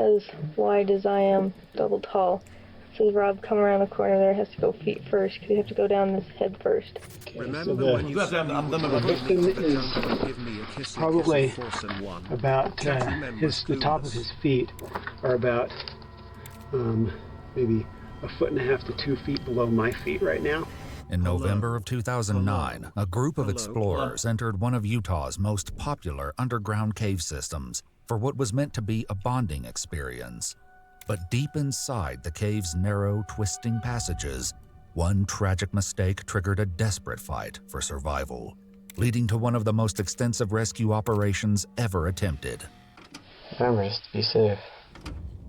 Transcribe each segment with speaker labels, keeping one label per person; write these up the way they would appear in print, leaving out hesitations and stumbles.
Speaker 1: as wide as I am, double tall. So Rob, come around the corner there, has to go feet first, because you have to go down this head first.
Speaker 2: Okay, so the victim is probably about, the top of his feet are about maybe 1.5 to 2 feet below my feet right now.
Speaker 3: In November of 2009, a group of explorers entered one of Utah's most popular underground cave systems for what was meant to be a bonding experience. But deep inside the cave's narrow, twisting passages, one tragic mistake triggered a desperate fight for survival, leading to one of the most extensive rescue operations ever attempted.
Speaker 4: Remember, just be safe.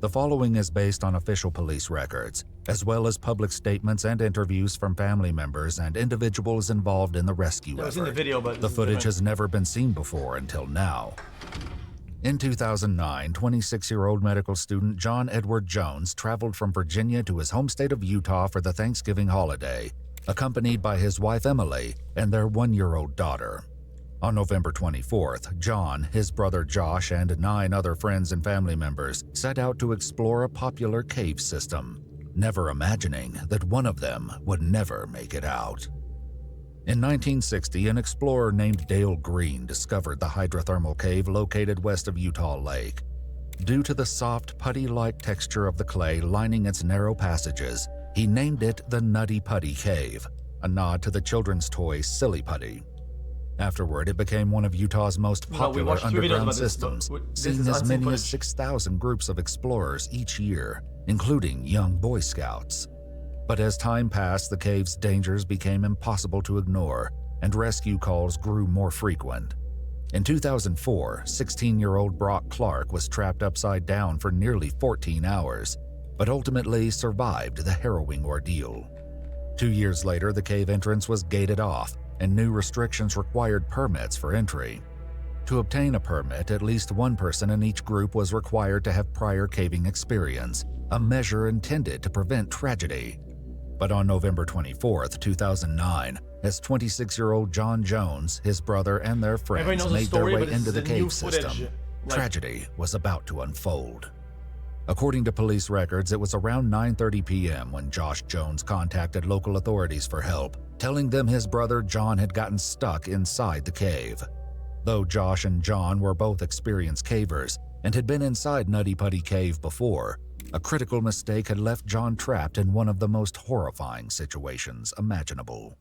Speaker 3: The following is based on official police records, as well as public statements and interviews from family members and individuals involved in the rescue effort. The footage has never been seen before until now. In 2009, 26-year-old medical student John Edward Jones traveled from Virginia to his home state of Utah for the Thanksgiving holiday, accompanied by his wife Emily and their 1-year-old daughter. On November 24th, John, his brother Josh, and 9 other friends and family members set out to explore a popular cave system, never imagining that one of them would never make it out. In 1960, an explorer named Dale Green discovered the hydrothermal cave located west of Utah Lake. Due to the soft, putty-like texture of the clay lining its narrow passages, he named it the Nutty Putty Cave, a nod to the children's toy Silly Putty. Afterward, it became one of Utah's most popular underground systems, seeing as many as 6,000 groups of explorers each year, including young Boy Scouts. But as time passed, the cave's dangers became impossible to ignore, and rescue calls grew more frequent. In 2004, 16-year-old Brock Clark was trapped upside down for nearly 14 hours, but ultimately survived the harrowing ordeal. 2 years later, the cave entrance was gated off, and new restrictions required permits for entry. To obtain a permit, at least one person in each group was required to have prior caving experience, a measure intended to prevent tragedy. But on November 24, 2009, as 26-year-old John Jones, his brother, and their friends made their way into the cave system, tragedy was about to unfold. According to police records, it was around 9:30 p.m. when Josh Jones contacted local authorities for help, telling them his brother John had gotten stuck inside the cave. Though Josh and John were both experienced cavers and had been inside Nutty Putty Cave before, a critical mistake had left John trapped in one of the most horrifying situations imaginable.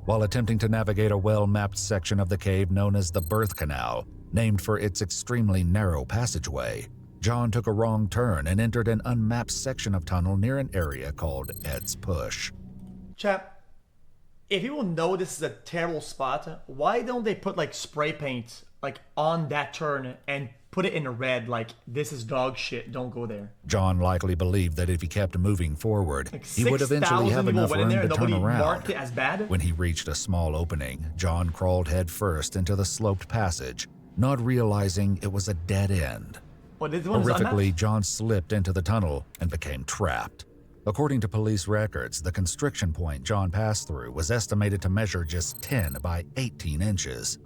Speaker 3: While attempting to navigate a well-mapped section of the cave known as the Birth Canal, named for its extremely narrow passageway, John took a wrong turn and entered an unmapped section of tunnel near an area called Ed's Push.
Speaker 5: Chap, if people know this is a terrible spot, why don't they put like spray paint like on that turn and put it in red, like, this is dog shit, don't go there?
Speaker 3: John likely believed that if he kept moving forward, he would eventually have enough room to turn around.
Speaker 5: Marked it as bad?
Speaker 3: When he reached a small opening, John crawled headfirst into the sloped passage, not realizing it was a dead end. Horrifically, John slipped into the tunnel and became trapped. According to police records, the constriction point John passed through was estimated to measure just 10 by 18 inches.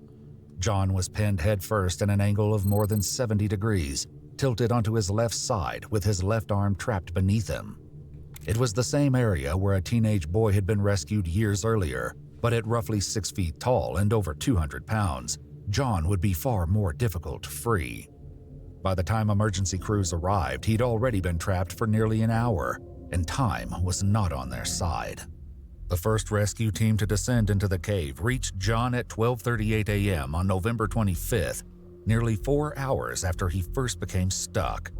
Speaker 3: John was pinned headfirst in an angle of more than 70 degrees, tilted onto his left side with his left arm trapped beneath him. It was the same area where a teenage boy had been rescued years earlier, but at roughly 6 feet tall and over 200 pounds, John would be far more difficult to free. By the time emergency crews arrived, he'd already been trapped for nearly an hour, and time was not on their side. The first rescue team to descend into the cave reached John at 12:38 a.m. on November 25th, nearly 4 hours after he first became stuck.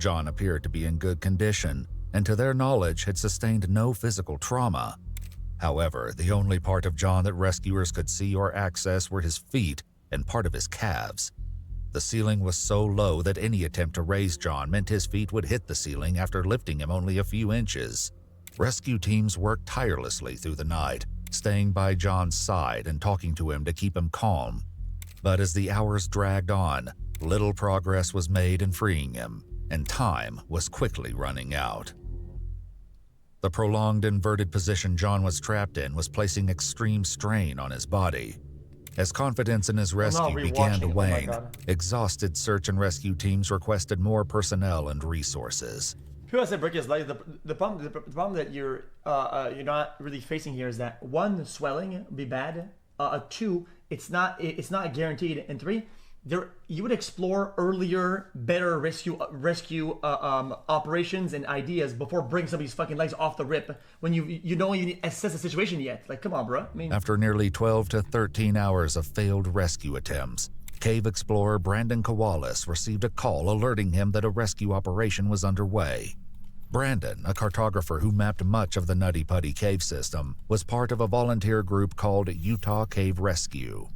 Speaker 3: John appeared to be in good condition, and to their knowledge had sustained no physical trauma. However, the only part of John that rescuers could see or access were his feet and part of his calves. The ceiling was so low that any attempt to raise John meant his feet would hit the ceiling after lifting him only a few inches. Rescue teams worked tirelessly through the night, staying by John's side and talking to him to keep him calm. But as the hours dragged on, little progress was made in freeing him, and time was quickly running out. The prolonged inverted position John was trapped in was placing extreme strain on his body. As confidence in his rescue began to wane, exhausted search and rescue teams requested more personnel and resources.
Speaker 5: Who has to break his leg? The problem that you're not really facing here is that one, swelling would be bad. Two, it's not guaranteed. And three, you would explore earlier, better rescue operations and ideas before bringing somebody's fucking legs off the rip when you don't even assess the situation yet. Like, come on, bro. I mean,
Speaker 3: after nearly 12 to 13 hours of failed rescue attempts, cave explorer Brandon Kowalis received a call alerting him that a rescue operation was underway. Brandon, a cartographer who mapped much of the Nutty Putty cave system, was part of a volunteer group called Utah Cave Rescue.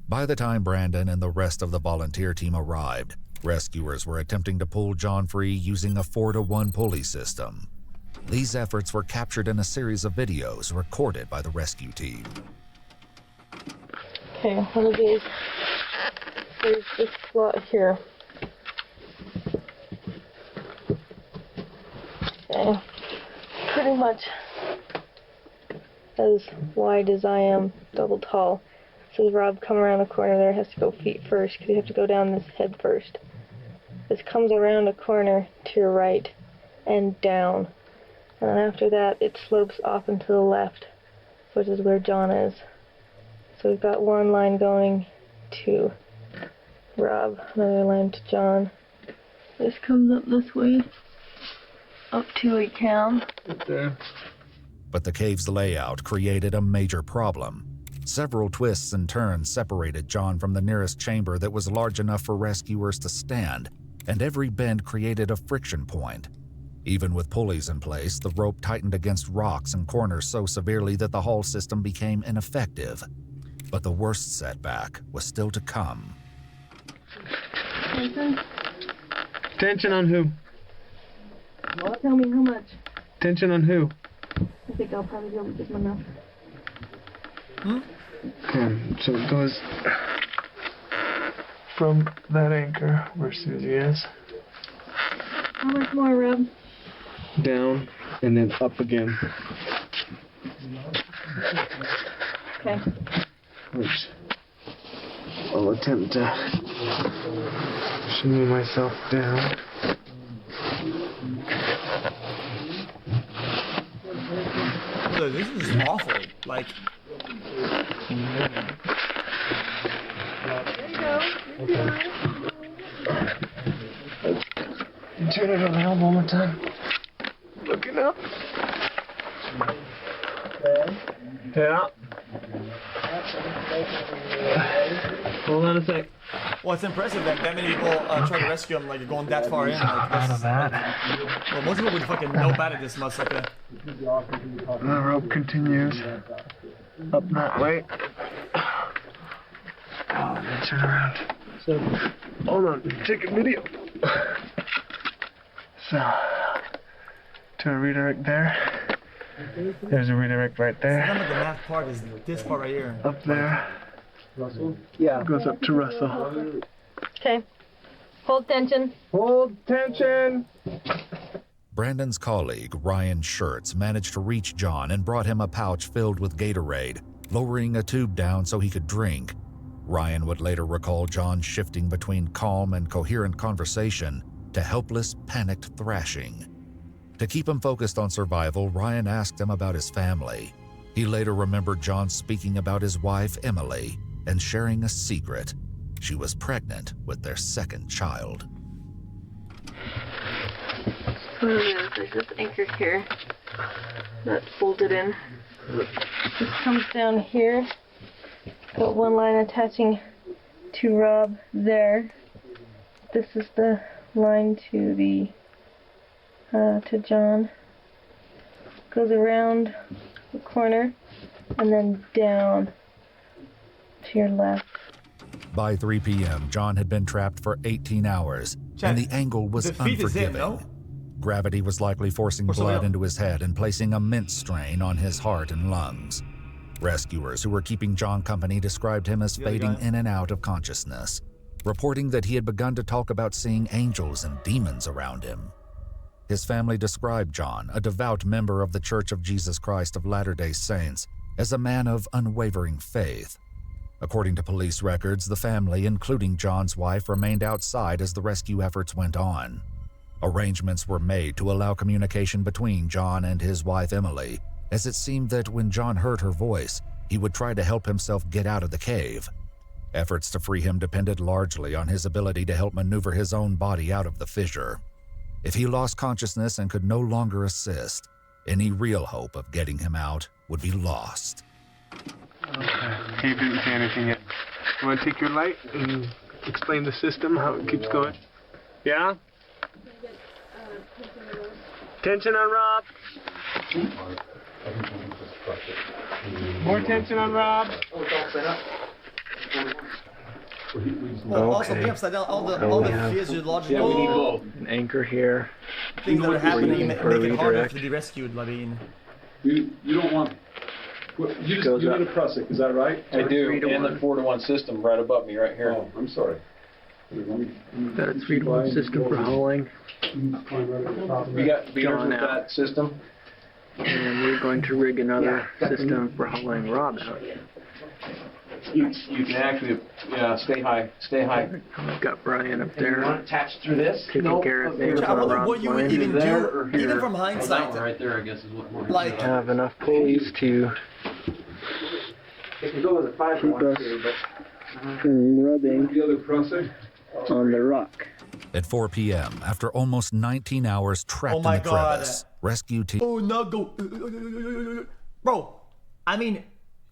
Speaker 3: By the time Brandon and the rest of the volunteer team arrived, rescuers were attempting to pull John free using a 4-to-1 pulley system. These efforts were captured in a series of videos recorded by the rescue team.
Speaker 1: Okay, one of these. There's this slot here. Okay, pretty much as wide as I am, double tall. So the Rob come around the corner there, has to go feet first, because you have to go down this head first. This comes around a corner to your right and down. And after that, it slopes off and to the left, which is where John is. So we've got one line going to Rob, another line to John. This comes up this way, up to a cam.
Speaker 2: Up there.
Speaker 3: But the cave's layout created a major problem. Several twists and turns separated John from the nearest chamber that was large enough for rescuers to stand, and every bend created a friction point. Even with pulleys in place, the rope tightened against rocks and corners so severely that the whole system became ineffective. But the worst setback was still to come.
Speaker 2: Tension on who?
Speaker 1: Tell me how much.
Speaker 2: Tension on who?
Speaker 1: I think I'll probably go with this one now.
Speaker 2: Okay, so it goes from that anchor where Susie is,
Speaker 1: How much more, Rob?
Speaker 2: down, and then up again.
Speaker 1: Okay.
Speaker 2: Which I'll attempt to shimmy myself down.
Speaker 5: so this is awful. Like,
Speaker 2: Turn it around one more time. Looking up. Yeah. Hold on a sec.
Speaker 5: well, it's impressive that many people try to rescue him. Like, going that far in. Like, that's, well, most people would fucking know about it this much. Like,
Speaker 2: The rope continues up that way. Turn around. So, hold on, take a video. So, to a redirect there. There's a redirect right there.
Speaker 5: none of the math part is this part right here.
Speaker 2: Up there. Yeah. Goes up to Russell.
Speaker 1: Okay. Hold tension.
Speaker 2: Hold tension.
Speaker 3: Brandon's colleague, Ryan Schertz, managed to reach John and brought him a pouch filled with Gatorade, lowering a tube down so he could drink. Ryan would later recall John shifting between calm and coherent conversation to helpless, panicked thrashing. To keep him focused on survival, Ryan asked him about his family. He later remembered John speaking about his wife, Emily, and sharing a secret. She was pregnant with their second child.
Speaker 1: So there's this anchor here that's folded in. This comes down here. Got one line attaching to Rob there. This is the line to the to John. Goes around the corner and then down to your left.
Speaker 3: By 3 p.m., John had been trapped for 18 hours, and the angle was
Speaker 5: the feet is
Speaker 3: unforgiving.
Speaker 5: in, no?
Speaker 3: Gravity was likely forcing blood into his head and placing immense strain on his heart and lungs. Rescuers who were keeping John company described him as fading in and out of consciousness, reporting that he had begun to talk about seeing angels and demons around him. His family described John, a devout member of the Church of Jesus Christ of Latter-day Saints, as a man of unwavering faith. According to police records, the family, including John's wife, remained outside as the rescue efforts went on. Arrangements were made to allow communication between John and his wife Emily, as it seemed that when John heard her voice, he would try to help himself get out of the cave. Efforts to free him depended largely on his ability to help maneuver his own body out of the fissure. If he lost consciousness and could no longer assist, any real hope of getting him out would be lost.
Speaker 2: Okay. He didn't say anything yet. You want to take your light and explain the system, how it keeps going? Yeah? Tension on Rob. More tension on Rob.
Speaker 5: Well, also the upside down, all the physiological
Speaker 2: Yeah, we need both. An anchor here.
Speaker 5: things that are happening make it harder to be rescued. I mean,
Speaker 6: you don't want. You need a press it, is that right?
Speaker 7: I do, and the 4-to-1 system right above me, right here.
Speaker 6: Oh, I'm sorry.
Speaker 2: Got a 3-to-1 system for hauling.
Speaker 7: We got beaters with that system.
Speaker 2: And we're going to rig another system for hauling Rob out.
Speaker 7: You can actually, stay high.
Speaker 2: I've got Brian up there
Speaker 7: attached through this?
Speaker 2: taking care of things
Speaker 5: I
Speaker 2: on
Speaker 5: wonder
Speaker 2: Rob's
Speaker 5: what you would
Speaker 2: line.
Speaker 5: even do, even from
Speaker 7: That
Speaker 5: hindsight.
Speaker 7: one right there, I guess, is what we're
Speaker 5: Like,
Speaker 2: Have enough pulleys to
Speaker 7: It can go with a 5-to-1 too, but
Speaker 2: from rubbing
Speaker 6: The other pressing?
Speaker 2: on the rock.
Speaker 3: At 4 p.m., after almost 19 hours trapped
Speaker 5: Oh my
Speaker 3: in the
Speaker 5: God.
Speaker 3: crevice, rescue team
Speaker 5: oh no, go, bro. I mean,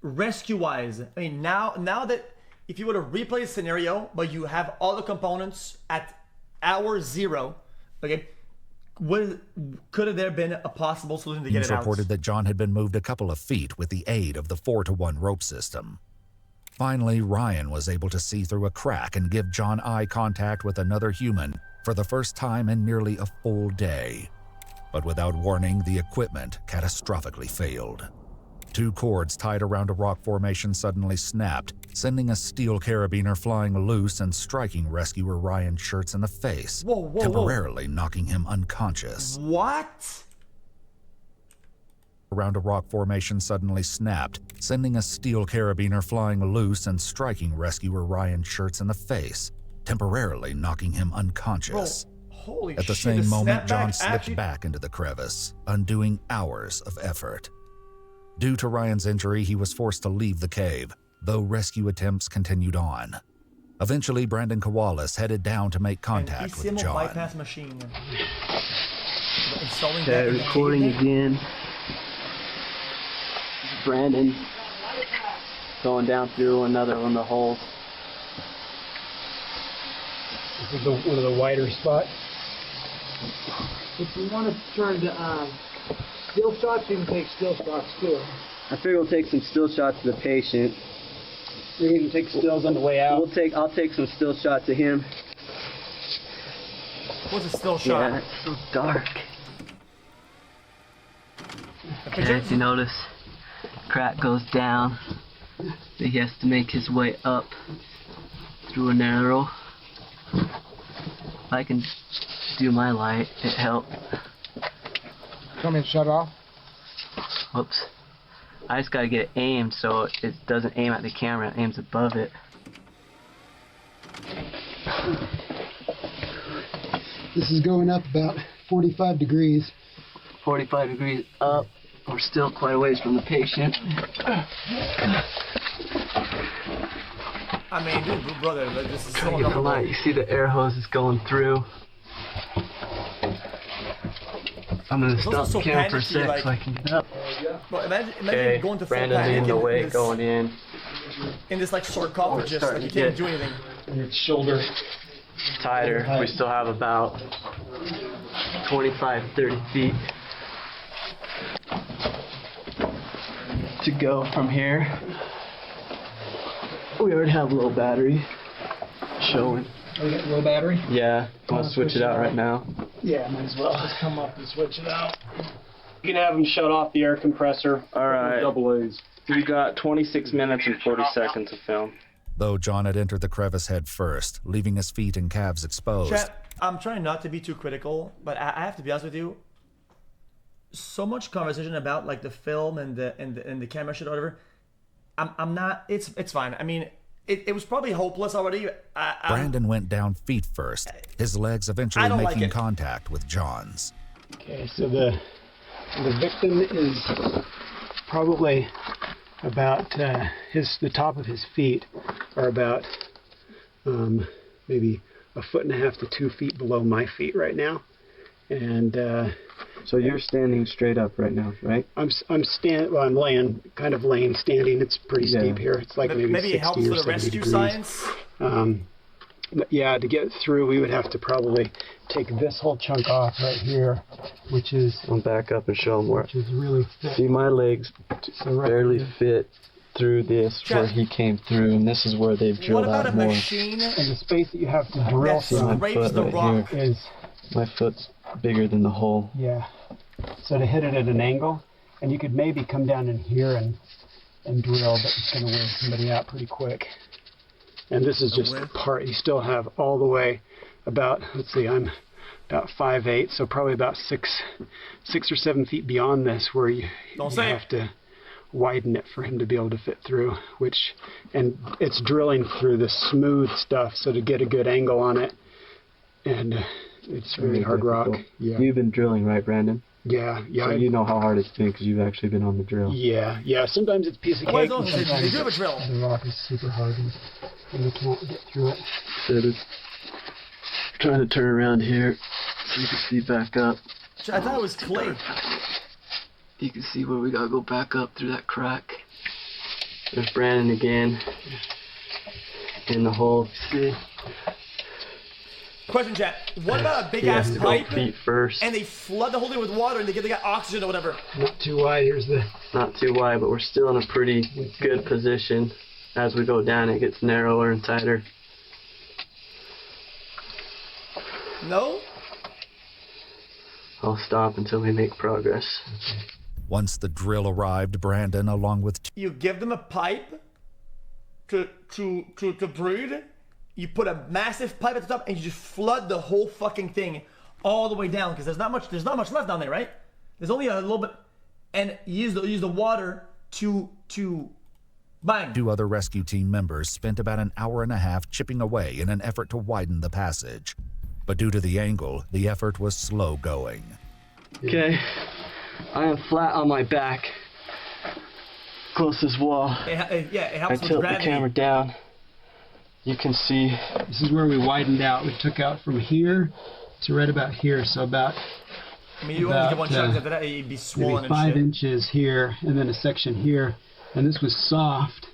Speaker 5: rescue-wise, I mean now that if you were to replay the scenario, but you have all the components at hour 0, okay, could there been a possible solution to get it out?
Speaker 3: reported that John had been moved a couple of feet with the aid of the 4-to-1 rope system. Finally, Ryan was able to see through a crack and give John eye contact with another human for the first time in nearly a full day. But without warning, the equipment catastrophically failed. 2 cords tied around a rock formation suddenly snapped, sending a steel carabiner flying loose and striking rescuer Ryan Schertz in the face, temporarily knocking him unconscious.
Speaker 5: What?
Speaker 3: Around a rock formation suddenly snapped, sending a steel carabiner flying loose and striking rescuer Ryan Schertz in the face, temporarily knocking him unconscious.
Speaker 5: Bro, holy
Speaker 3: At the
Speaker 5: shit,
Speaker 3: same moment,
Speaker 5: snapback
Speaker 3: John slipped
Speaker 5: actually-
Speaker 3: back into the crevice, undoing hours of effort. Due to Ryan's injury, he was forced to leave the cave, though rescue attempts continued on. Eventually, Brandon Kowalis headed down to make contact with
Speaker 5: ECMO
Speaker 3: John.
Speaker 5: bypass machine. Installing
Speaker 2: Okay,
Speaker 5: that in the
Speaker 2: recording
Speaker 5: cave
Speaker 2: again. Brandon going down through another one of the holes.
Speaker 8: This is one of the wider spots.
Speaker 9: If you want to turn to still shots, you can take still shots too.
Speaker 2: I figure we'll take some still shots to the patient.
Speaker 8: You're going to take stills on the way out.
Speaker 2: I'll take some still shots of him.
Speaker 5: What's a still shot?
Speaker 2: Yeah, it's so dark.
Speaker 5: Okay,
Speaker 10: If you notice, crack goes down, so he has to make his way up through a narrow. If I can do my light, it helped.
Speaker 9: Come and shut off.
Speaker 10: Whoops. I just gotta get it aimed so it doesn't aim at the camera, it aims above it.
Speaker 9: This is going up about 45 degrees.
Speaker 10: 45 degrees up. We're still quite a ways from the patient.
Speaker 5: I mean, dude, brother, like, this is so
Speaker 10: Trying to get the light. You see the air hose is going through. I'm gonna stop
Speaker 5: also
Speaker 10: the camera for a
Speaker 5: panicky,
Speaker 10: sec
Speaker 5: like-
Speaker 10: so I can get up.
Speaker 5: Bro, imagine
Speaker 2: Okay,
Speaker 5: going to full
Speaker 2: Brandon's
Speaker 5: panic
Speaker 2: leading the way,
Speaker 5: this,
Speaker 2: going in.
Speaker 5: in this like sarcophagus, like
Speaker 10: starting
Speaker 5: you
Speaker 10: to
Speaker 5: can't
Speaker 10: get-
Speaker 5: do anything.
Speaker 2: Your shoulder tighter. We still have about
Speaker 10: 25-30 feet to go from here. We already have a little battery showing.
Speaker 9: We got low battery?
Speaker 10: Yeah, I'll switch it out right now.
Speaker 9: Yeah, might as well just come up and switch it out.
Speaker 2: You can have him shut off the air compressor.
Speaker 10: Alright,
Speaker 6: Double A's.
Speaker 2: We've got 26 minutes and 40 seconds of film.
Speaker 3: Though John had entered the crevice head first, leaving his feet and calves exposed.
Speaker 5: Chat, I'm trying not to be too critical, but I have to be honest with you. So much conversation about like the film and the camera shit or whatever. I'm not. It's fine. I mean, it was probably hopeless already.
Speaker 3: Brandon went down feet first, his legs eventually making contact with John's.
Speaker 2: Okay, so the victim is probably about the top of his feet are about maybe 1.5 to 2 feet below my feet right now, and
Speaker 4: so you're standing straight up right now, right?
Speaker 2: I'm laying, kind of laying, standing. It's pretty steep here. It's like maybe 60
Speaker 5: it helps
Speaker 2: or
Speaker 5: with the
Speaker 2: 70
Speaker 5: rescue
Speaker 2: degrees.
Speaker 5: Science.
Speaker 2: But yeah, to get through, we would have to probably take this whole chunk off right here, which is...
Speaker 4: I'll back up and show them where.
Speaker 2: Which is really thick.
Speaker 4: See, my legs barely fit through this where he came through, and this is where they've drilled out more.
Speaker 5: What about a machine?
Speaker 2: And the space that you have to drill from is...
Speaker 4: My foot's bigger than the hole.
Speaker 2: Yeah. So to hit it at an angle, and you could maybe come down in here and drill, but it's going to wear somebody out pretty quick. And this is just part. You still have all the way about, let's see, I'm about 5'8", so probably about 6 or 7 feet beyond this, where you have to widen it for him to be able to fit through. And it's drilling through the smooth stuff, so to get a good angle on it, and it's very hard rock. Yeah.
Speaker 4: You've been drilling, right, Brandon?
Speaker 2: Yeah.
Speaker 4: So you know how hard it's been because you've actually been on the drill.
Speaker 2: Yeah. Sometimes it's a piece of cake.
Speaker 5: They do have a drill.
Speaker 2: The rock is super hard, and you can't get through it.
Speaker 4: So trying to turn around here so you can see back up.
Speaker 5: I thought it was clay.
Speaker 10: You can see where we gotta go back up through that crack. There's Brandon again in the hole. See?
Speaker 5: Question, chat. What about a big ass pipe?
Speaker 4: Feet first.
Speaker 5: And they flood the whole thing with water and they get oxygen or whatever.
Speaker 2: Not too wide.
Speaker 4: Not too wide, but we're still in a pretty good position. As we go down, it gets narrower and tighter.
Speaker 5: No?
Speaker 4: I'll stop until we make progress.
Speaker 3: Once the drill arrived, Brandon, along with...
Speaker 5: You give them a pipe to breathe. You put a massive pipe at the top and you just flood the whole fucking thing all the way down, because there's not much left down there, right? There's only a little bit, and you use the water to bang.
Speaker 3: 2 other rescue team members spent about an hour and a half chipping away in an effort to widen the passage. But due to the angle, the effort was slow going.
Speaker 10: Okay, I am flat on my back, closest wall.
Speaker 5: It helps
Speaker 10: I tilt the camera down. You can see
Speaker 2: this is where we widened out. We took out from here to right about here, so about
Speaker 5: you only get one shot after that, you'd be swollen
Speaker 2: maybe 5 inches here, and then a section here. And this was soft,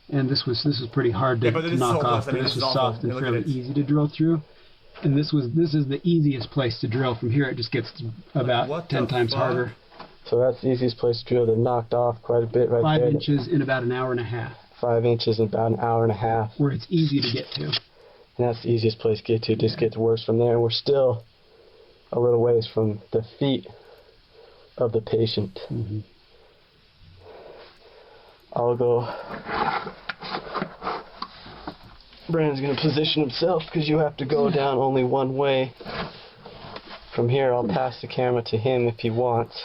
Speaker 2: and this was pretty hard to knock off. But this was soft and fairly easy to drill through. And this is the easiest place to drill. From here, it just gets about 10 times harder.
Speaker 4: So that's the easiest place to drill. They're knocked off quite a bit right
Speaker 2: 5
Speaker 4: there.
Speaker 2: 5 inches in about an hour and a half.
Speaker 4: 5 inches in about an hour and a half.
Speaker 2: Where it's easy to get to.
Speaker 4: And that's the easiest place to get to. It just gets worse from there. We're still a little ways from the feet of the patient.
Speaker 2: Mm-hmm.
Speaker 4: I'll go. Brandon's going to position himself because you have to go down only one way. From here, I'll pass the camera to him if he wants.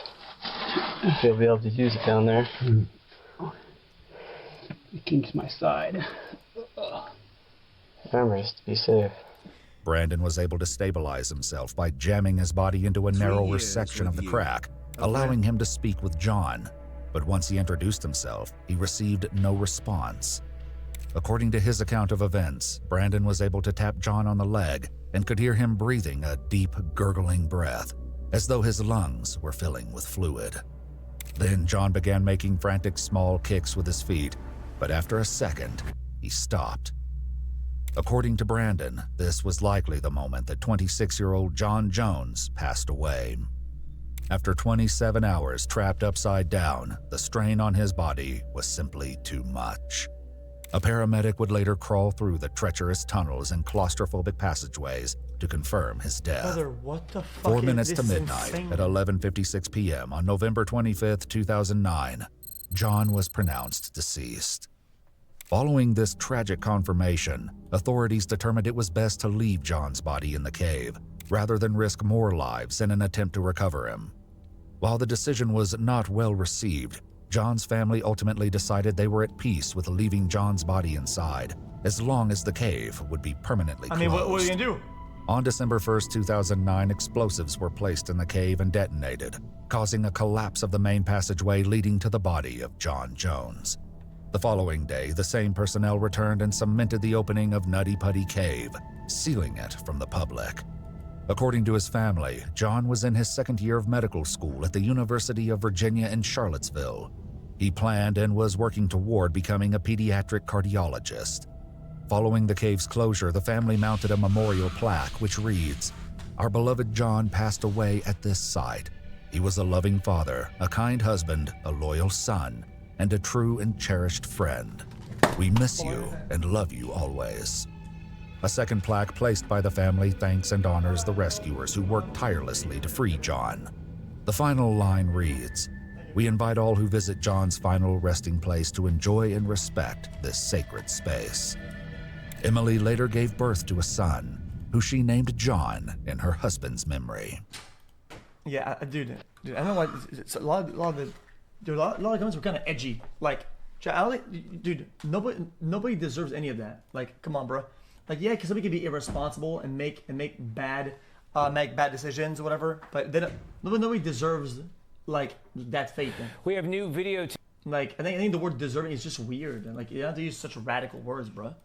Speaker 4: He'll be able to use it down there.
Speaker 2: It keeps my side.
Speaker 4: Remember, just to be safe.
Speaker 3: Brandon was able to stabilize himself by jamming his body into a narrower section of the crack, allowing him to speak with John. But once he introduced himself, he received no response. According to his account of events, Brandon was able to tap John on the leg and could hear him breathing a deep, gurgling breath, as though his lungs were filling with fluid. Then John began making frantic small kicks with his feet, but after a second, he stopped. According to Brandon, this was likely the moment that 26-year-old John Jones passed away. After 27 hours trapped upside down, the strain on his body was simply too much. A paramedic would later crawl through the treacherous tunnels and claustrophobic passageways to confirm his death.
Speaker 5: Brother, what the fuck
Speaker 3: 4
Speaker 5: is
Speaker 3: minutes to
Speaker 5: this
Speaker 3: midnight
Speaker 5: insane?
Speaker 3: at 11:56 p.m. on November 25th, 2009, John was pronounced deceased. Following this tragic confirmation, authorities determined it was best to leave John's body in the cave, rather than risk more lives in an attempt to recover him. While the decision was not well received, John's family ultimately decided they were at peace with leaving John's body inside, as long as the cave would be permanently closed.
Speaker 5: what are you gonna do?
Speaker 3: On December 1st, 2009, explosives were placed in the cave and detonated, causing a collapse of the main passageway leading to the body of John Jones. The following day, the same personnel returned and cemented the opening of Nutty Putty Cave, sealing it from the public. According to his family, John was in his second year of medical school at the University of Virginia in Charlottesville. He planned and was working toward becoming a pediatric cardiologist. Following the cave's closure, the family mounted a memorial plaque which reads, "Our beloved John passed away at this site. He was a loving father, a kind husband, a loyal son, and a true and cherished friend. We miss you and love you always." A second plaque placed by the family thanks and honors the rescuers who worked tirelessly to free John. The final line reads, "We invite all who visit John's final resting place to enjoy and respect this sacred space." Emily later gave birth to a son, who she named John in her husband's memory.
Speaker 5: Yeah, dude, I don't know why. It's a lot of comments were kind of edgy. Like, dude, nobody deserves any of that. Like, come on, bro. Like, yeah, because somebody can be irresponsible and make bad decisions or whatever. But nobody deserves like that fate.
Speaker 11: We have new video.
Speaker 5: Like, I think the word deserving is just weird. And like, you don't have to use such radical words, bro.